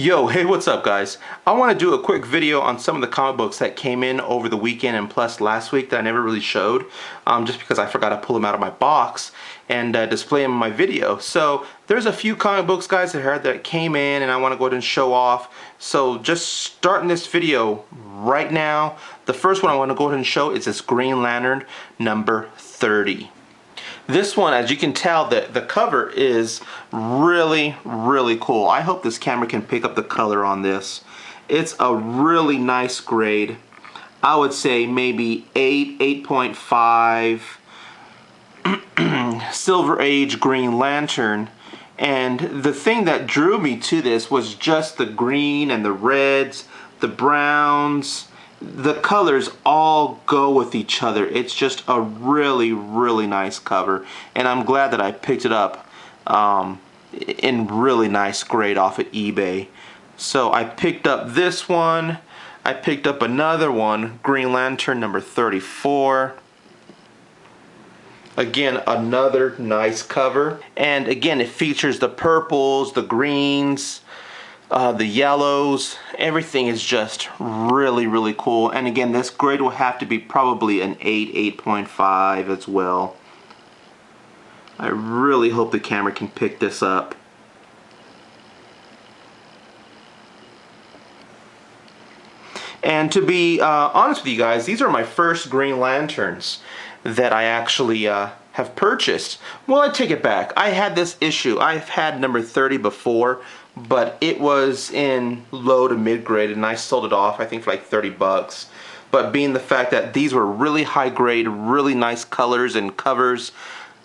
Yo, hey, what's up, guys? I want to do a quick video on some of the comic books that came in over the weekend and plus last week that I never really showed, just because I forgot to pull them out of my box and display them in my video. So there's a few comic books, guys, that came in and I want to go ahead and show off. So just starting this video right now, the first one I want to go ahead and show is this Green Lantern number 30. This one, as you can tell, the cover is really cool. I hope this camera can pick up the color on this. It's a really nice grade. I would say maybe 8.5 Silver Age Green Lantern. And the thing that drew me to this was just the green and the reds, the browns. The colors all go with each other. It's just a really nice cover, and I'm glad that I picked it up in really nice grade off at eBay. So I picked up this one. I picked up another one, Green Lantern number 34. Again, another nice cover, and again it features the purples, the greens, the yellows. Everything is just really cool. And again, this grade will have to be probably an 8.5 as well. I really hope the camera can pick this up. And to be honest with you guys, these are my first Green Lanterns that I actually have purchased. Well, I take it back. I had this issue. I've had number 30 before, but it was in low to mid grade and I sold it off, I think, for like 30 bucks. But being the fact that these were really high grade, really nice colors and color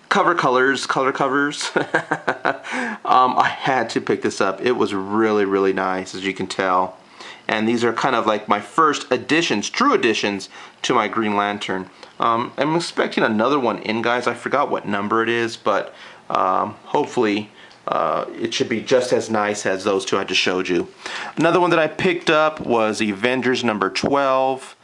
covers, I had to pick this up. It was really nice, as you can tell. And these are kind of like my first additions, true additions, to my Green Lantern. I'm expecting another one in, guys. I forgot what number it is, but hopefully it should be just as nice as those two I just showed you. Another one that I picked up was Avengers number 12.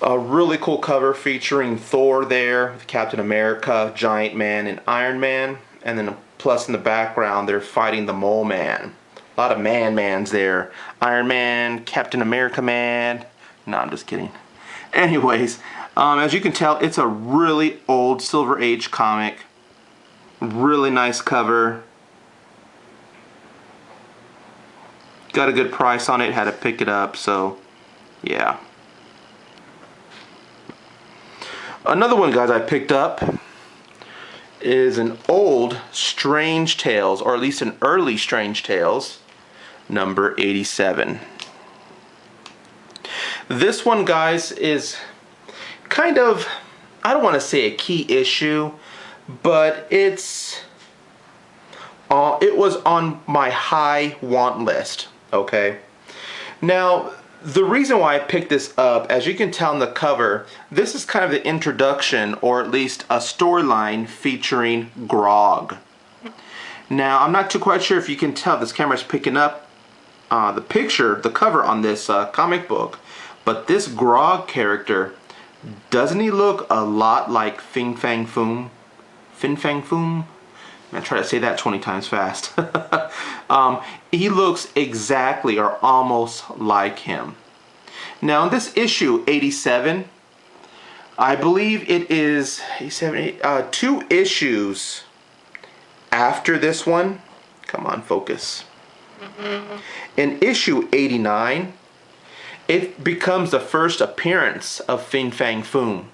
A really cool cover featuring Thor there, Captain America, Giant Man, and Iron Man. And then plus in the background they're fighting the Mole Man. A lot of mans there. Iron Man, Captain America Man. No, I'm just kidding. Anyways, as you can tell, it's a really old Silver Age comic. Really nice cover. Got a good price on it, had to pick it up, so yeah. Another one, guys, I picked up is an old Strange Tales, or at least an early Strange Tales, number 87. This one, guys, is kind of, I don't want to say a key issue, but it was on my high want list, okay? Now, the reason why I picked this up, as you can tell in the cover, this is kind of the introduction, or at least a storyline featuring Grog. Now, I'm not too quite sure if you can tell, this camera's picking up the picture, the cover on this comic book, but this Grog character, doesn't he look a lot like Fin Fang Foom? Fin Fang Foom? I'm going to try to say that 20 times fast. He looks exactly or almost like him. Now in this issue 87, I believe it is 2 issues after this one. Come on, focus. In issue 89, it becomes the first appearance of Fin Fang Foom.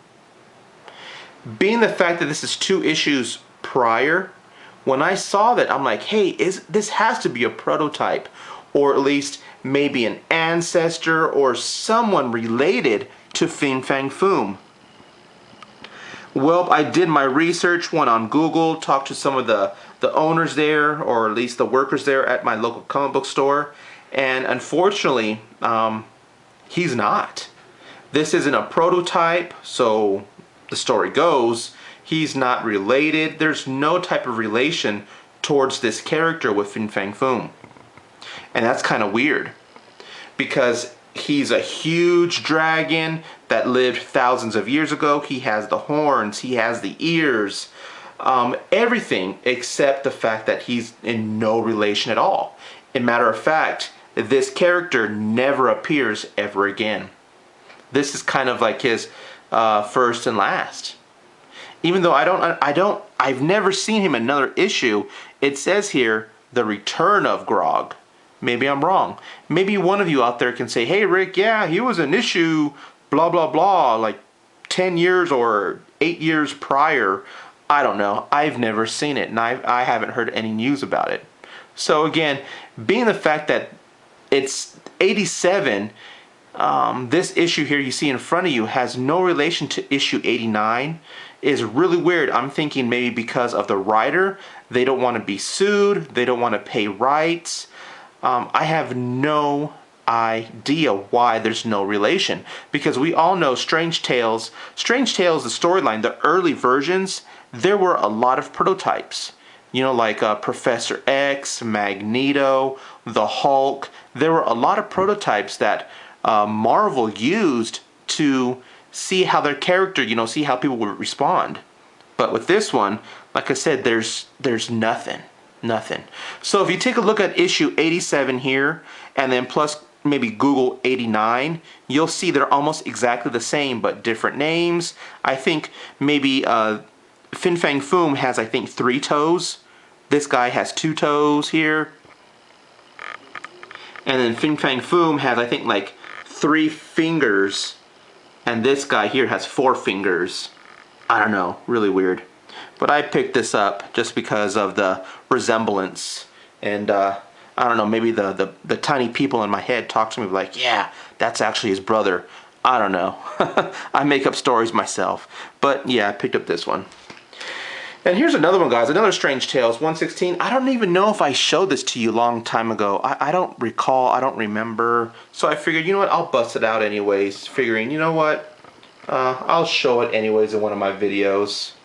Being the fact that this is 2 issues prior, when I saw that, I'm like, hey, this has to be a prototype, or at least maybe an ancestor or someone related to Fin Fang Foom. Well, I did my research, went on Google, talked to some of the owners there, or at least the workers there at my local comic book store, and unfortunately, he's not. This isn't a prototype, so the story goes, he's not related. There's no type of relation towards this character with Fin Fang Foom. And that's kind of weird, because he's a huge dragon that lived thousands of years ago. He has the horns, he has the ears, everything except the fact that he's in no relation at all. In matter of fact, this character never appears ever again. This is kind of like his first and last. Even though I've never seen him in another issue. It says here, the return of Grog. Maybe I'm wrong. Maybe one of you out there can say, hey Rick, yeah, he was an issue, blah, blah, blah, like 10 years or 8 years prior. I don't know. I've never seen it, and I haven't heard any news about it. So again, being the fact that it's 87, this issue here you see in front of you has no relation to issue 89 is really weird. I'm thinking maybe because of the writer, they don't want to be sued, they don't want to pay rights. I have no idea why there's no relation, because we all know Strange Tales, the storyline, the early versions, there were a lot of prototypes. You know, like Professor X, Magneto, the Hulk. There were a lot of prototypes that Marvel used to see how their character, you know, see how people would respond. But with this one, like I said, there's nothing. So if you take a look at issue 87 here, and then plus maybe Google 89, you'll see they're almost exactly the same, but different names. I think maybe Fin Fang Foom has, I think, 3 toes. This guy has 2 toes here. And then Fin Fang Foom has, I think, like 3 fingers. And this guy here has 4 fingers. I don't know, really weird. But I picked this up just because of the resemblance. And I don't know, maybe the tiny people in my head talk to me like, yeah, that's actually his brother. I don't know. I make up stories myself. But yeah, I picked up this one. And here's another one, guys. Another Strange Tales 116. I don't even know if I showed this to you a long time ago. I don't recall. I don't remember. So I figured, you know what? I'll bust it out anyways. Figuring, you know what? I'll show it anyways in one of my videos.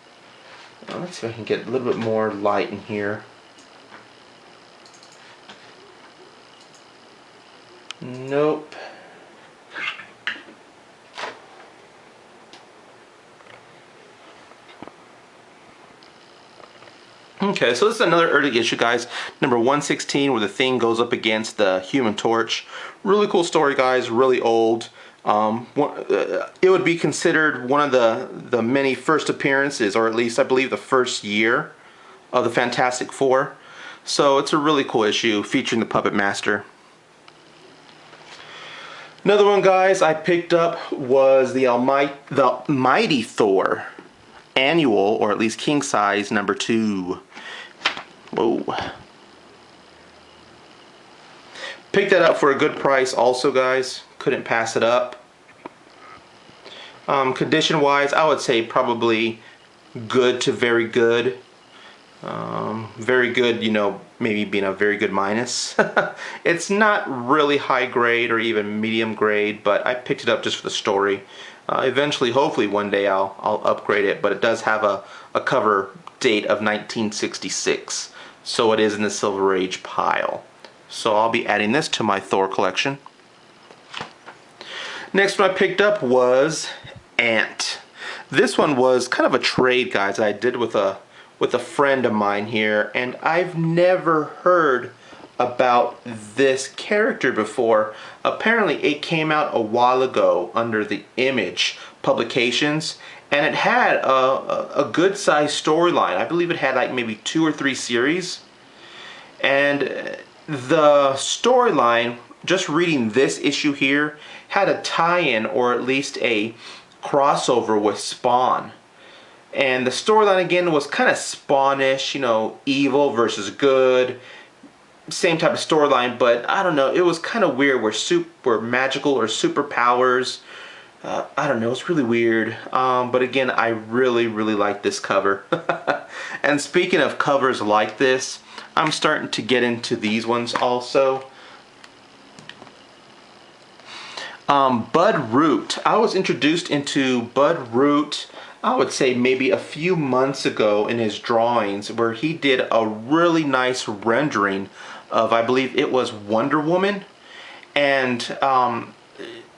Let's see if I can get a little bit more light in here. Nope. Okay, so this is another early issue, guys. Number 116, where the Thing goes up against the Human Torch. Really cool story, guys. Really old. It would be considered one of the many first appearances, or at least I believe the first year of the Fantastic Four. So it's a really cool issue featuring the Puppet Master. Another one, guys, I picked up was the Mighty Thor annual, or at least king size, number 2. Whoa. Picked that up for a good price also, guys. Couldn't pass it up. Condition wise, I would say probably good to very good. Very good, you know, maybe being a very good minus. It's not really high grade or even medium grade, but I picked it up just for the story. Eventually, hopefully one day I'll upgrade it, but it does have a cover date of 1966. So it is in the Silver Age pile. So I'll be adding this to my Thor collection. Next one I picked up was Ant. This one was kind of a trade, guys, I did with a friend of mine here, and I've never heard about this character before. Apparently it came out a while ago under the Image publications, and it had a good sized storyline. I believe it had like maybe 2 or 3 series, and the storyline, just reading this issue here, had a tie-in, or at least a crossover with Spawn. And the storyline again was kind of Spawnish, you know, evil versus good, same type of storyline, but I don't know, it was kind of weird where magical or superpowers. I don't know, it's really weird. But again, I really like this cover. And speaking of covers like this, I'm starting to get into these ones also. Bud Root. I was introduced into Bud Root, I would say maybe a few months ago in his drawings, where he did a really nice rendering of, I believe it was Wonder Woman. And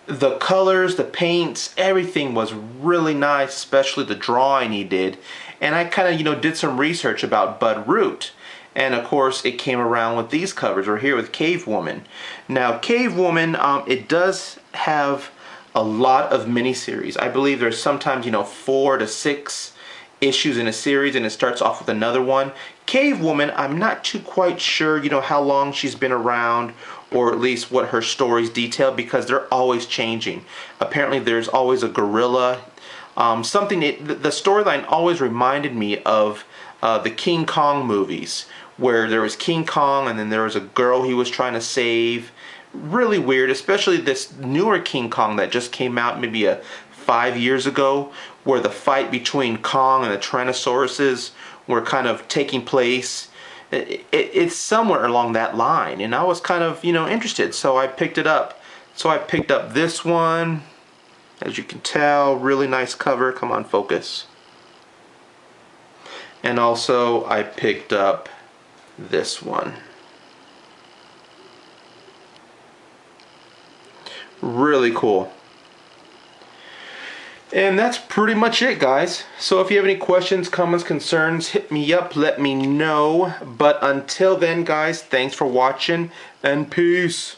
the colors, the paints, everything was really nice, especially the drawing he did. And I kind of, you know, did some research about Bud Root. And of course, it came around with these covers. We're here with Cave Woman. Now, Cave Woman, it does have a lot of miniseries. I believe there's sometimes, 4 to 6 issues in a series, and it starts off with another one. Cave Woman, I'm not too quite sure, how long she's been around, or at least what her stories detail, because they're always changing. Apparently, there's always a gorilla. The storyline always reminded me of the King Kong movies, where there was King Kong and then there was a girl he was trying to save. Really weird, especially this newer King Kong that just came out maybe 5 years ago, where the fight between Kong and the Tyrannosauruses were kind of taking place. It's somewhere along that line, and I was kind of, interested, so I picked it up. So I picked up this one. As you can tell, really nice cover. Come on, focus. And also I picked up this one. Really cool. And that's pretty much it, guys. So if you have any questions, comments, concerns, hit me up, let me know. But until then, guys, thanks for watching, and peace.